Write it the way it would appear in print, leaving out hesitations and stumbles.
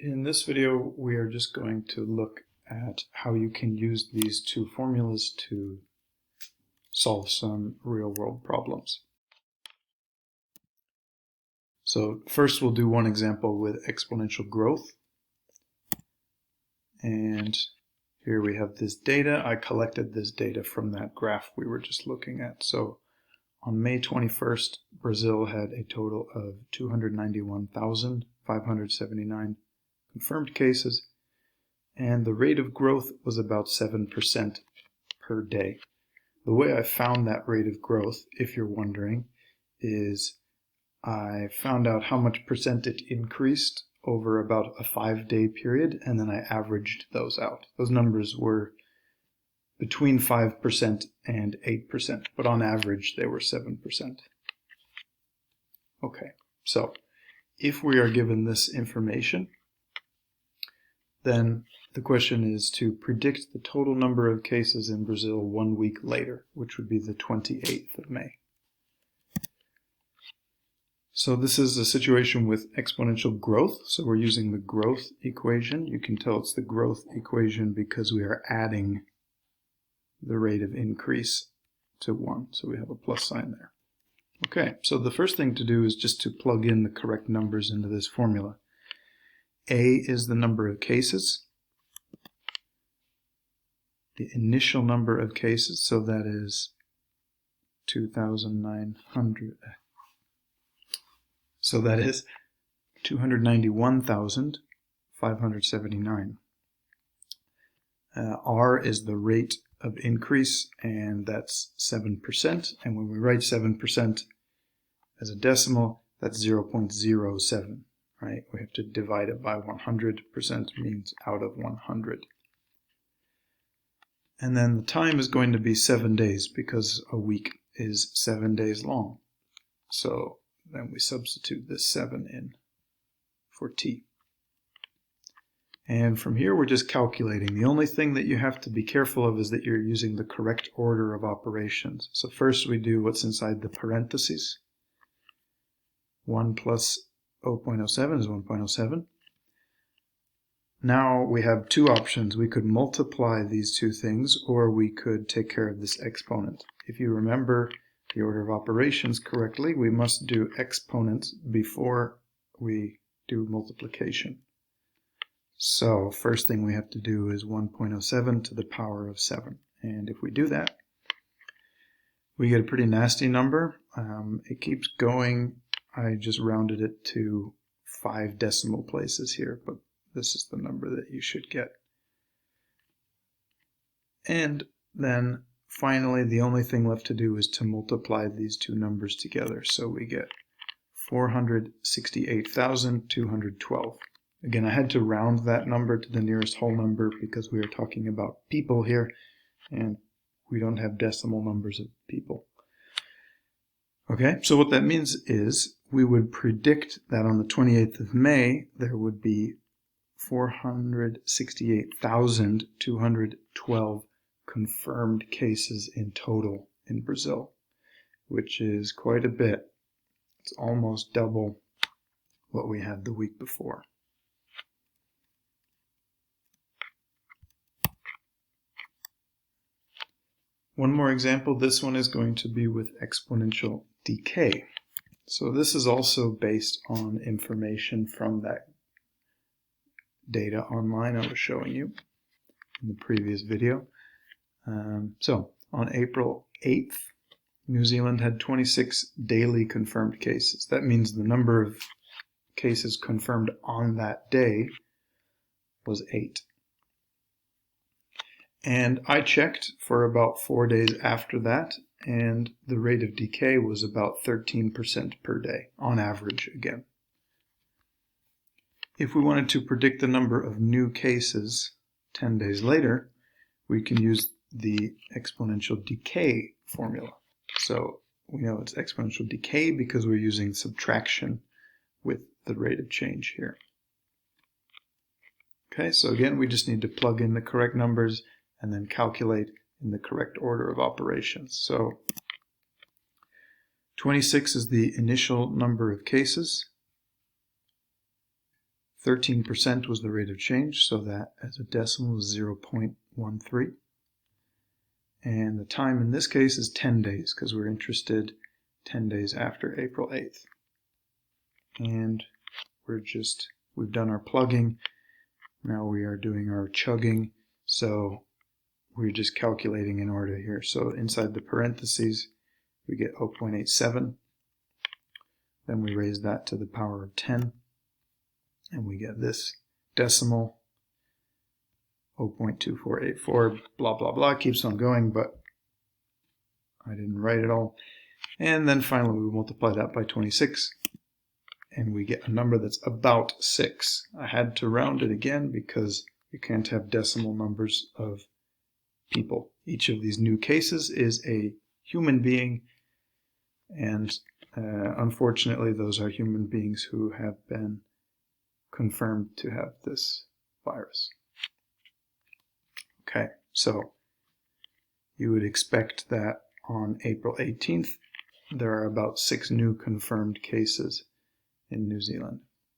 In this video, we are just going to look at how you can use these two formulas to solve some real-world problems. So first we'll do one example with exponential growth. And here we have this data. I collected this data from that graph we were just looking at. So on May 21st, Brazil had a total of 291,579 confirmed cases, and the rate of growth was about 7% per day. The way I found that rate of growth, if you're wondering, is I found out how much percent it increased over about a 5-day period, and then I averaged those out. Those numbers were between 5% and 8%, but on average they were 7%. Okay, so if we are given this information, then the question is to predict the total number of cases in Brazil 1 week later, which would be the 28th of May. So this is a situation with exponential growth. So we're using the growth equation. You can tell it's the growth equation because we are adding the rate of increase to 1. So we have a plus sign there. Okay, so the first thing to do is just to plug in the correct numbers into this formula. A is the number of cases, the initial number of cases, so that is 2,900. So that is 291,579. R is the rate of increase, and that's 7%. And when we write 7% as a decimal, that's 0.07. Right? We have to divide it by 100%, means out of 100. And then the time is going to be 7 days because a week is 7 days long. So then we substitute this 7 in for t. And from here we're just calculating. The only thing that you have to be careful of is that you're using the correct order of operations. So first we do what's inside the parentheses. 1 plus 0.07 is 1.07. Now we have two options. We could multiply these two things, or we could take care of this exponent. If you remember the order of operations correctly, we must do exponents before we do multiplication. So first thing we have to do is 1.07 to the power of 7. And if we do that, we get a pretty nasty number. It keeps going. I just rounded it to 5 decimal places here, but this is the number that you should get. And then finally, the only thing left to do is to multiply these two numbers together. So we get 468,212. Again, I had to round that number to the nearest whole number because we are talking about people here, and we don't have decimal numbers of people. Okay, so what that means is we would predict that on the 28th of May, there would be 468,212 confirmed cases in total in Brazil, which is quite a bit. It's almost double what we had the week before. One more example. This one is going to be with exponential decay. So this is also based on information from that data online I was showing you in the previous video. So on April 8th, New Zealand had 26 daily confirmed cases. That means the number of cases confirmed on that day was 8. And I checked for about 4 days after that, and the rate of decay was about 13% per day, on average again. If we wanted to predict the number of new cases 10 days later, we can use the exponential decay formula. So we know it's exponential decay because we're using subtraction with the rate of change here. Okay, so again, we just need to plug in the correct numbers and then calculate in the correct order of operations. So 26 is the initial number of cases. 13% was the rate of change, so that as a decimal is 0.13. And the time in this case is 10 days, because we're interested 10 days after April 8th. And we've done our plugging. Now we are doing our chugging. So we're just calculating in order here. So inside the parentheses, we get 0.87. Then we raise that to the power of 10. And we get this decimal, 0.2484, blah, blah, blah. Keeps on going, but I didn't write it all. And then finally we multiply that by 26, and we get a number that's about 6. I had to round it again because you can't have decimal numbers of people. Each of these new cases is a human being, and unfortunately those are human beings who have been confirmed to have this virus. Okay, so you would expect that on April 18th, there are about 6 new confirmed cases in New Zealand.